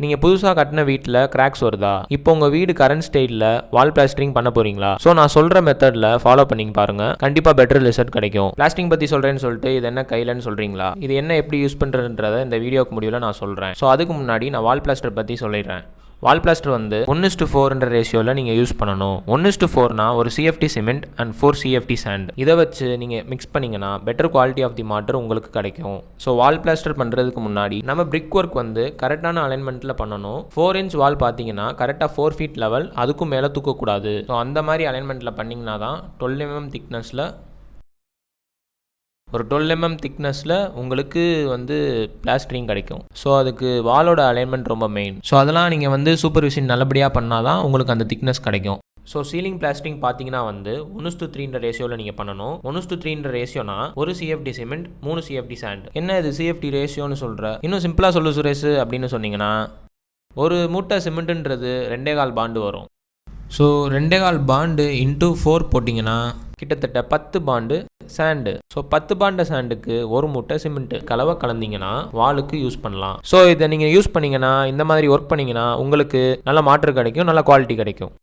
நீங்கள் புதுசாக கட்டின வீட்டில் கிராக்ஸ் வருதா? இப்போ உங்கள் வீடு கரண்ட் ஸ்டேட்டில் வால் பிளாஸ்டரிங் பண்ண போறீங்களா? ஸோ நான் சொல்கிற மெத்தடில் ஃபாலோ பண்ணி பாருங்கள், கண்டிப்பாக பெட்டர் ரிசல்ட் கிடைக்கும். பிளாஸ்டிங் பற்றி சொல்கிறேன்னு சொல்லிட்டு இது என்ன கையிலன்னு சொல்கிறீங்களா? இது என்ன எப்படி யூஸ் பண்ணுறதுன்றதை இந்த வீடியோக்கு முடிவில் நான் சொல்கிறேன். ஸோ அதுக்கு முன்னாடி நான் வால் பிளாஸ்டர் பற்றி சொல்லிடுறேன். வால் பிளாஸ்டர் வந்து 1:4 ரேஷியோவில் நீங்கள் யூஸ் பண்ணணும். 1:4னா ஒரு CFT cement and 4 CFT sand. இதை வச்சு நீங்கள் மிக்ஸ் பண்ணிங்கன்னா better quality of the matter உங்களுக்கு கிடைக்கும். ஸோ வால் பிளாஸ்டர் பண்ணுறதுக்கு முன்னாடி நம்ம பிரிக் ஒர்க் வந்து கரெக்டான அலைன்மெண்ட்டில் பண்ணணும். 4 இன்ச் வால் பார்த்தீங்கன்னா கரெக்டாக 4 ஃபீட் லெவல், அதுக்கும் மேலே தூக்கக்கூடாது. ஸோ அந்த மாதிரி அலைன்மெண்ட்டில் பண்ணிங்கன்னா தான் 12 mm திக்னஸில் ஒரு 12 mm திக்னஸில் உங்களுக்கு வந்து பிளாஸ்டரிங் கிடைக்கும். ஸோ அதுக்கு வாலோட அலைன்மெண்ட் ரொம்ப மெயின். ஸோ அதெல்லாம் நீங்கள் வந்து சூப்பர்விஷன் நல்லபடியாக பண்ணால் தான் உங்களுக்கு அந்த திக்னஸ் கிடைக்கும். ஸோ சீலிங் பிளாஸ்டரிங் பார்த்தீங்கன்னா வந்து 1:3 ரேஷியோவில் நீங்கள் பண்ணணும். 1:3 ரேஷியோனா ஒரு CFT சிமெண்ட் 3 CFT சாண்ட். என்ன இது CFT ரேஷியோன்னு சொல்கிற? இன்னும் சிம்பிளாக சொல்லு சுரேஷ் அப்படின்னு சொன்னீங்கன்னா, ஒரு மூட்டை சிமெண்ட்டுன்றது 2.25 பாண்டு வரும். ஸோ 2.25 பாண்டு இன்ட்டு 4 போட்டிங்கன்னா கிட்டத்தட்ட 10 பாண்டு சாண்டு. ஸோ 10 பாண்டு சாண்டுக்கு ஒரு மூட்டை சிமெண்ட்டு கலவை கலந்தீங்கன்னா வாலுக்கு யூஸ் பண்ணலாம். ஸோ இதை நீங்கள் யூஸ் பண்ணிங்கன்னா, இந்த மாதிரி ஒர்க் பண்ணிங்கன்னா உங்களுக்கு நல்ல மாற்று கிடைக்கும், நல்ல குவாலிட்டி கிடைக்கும்.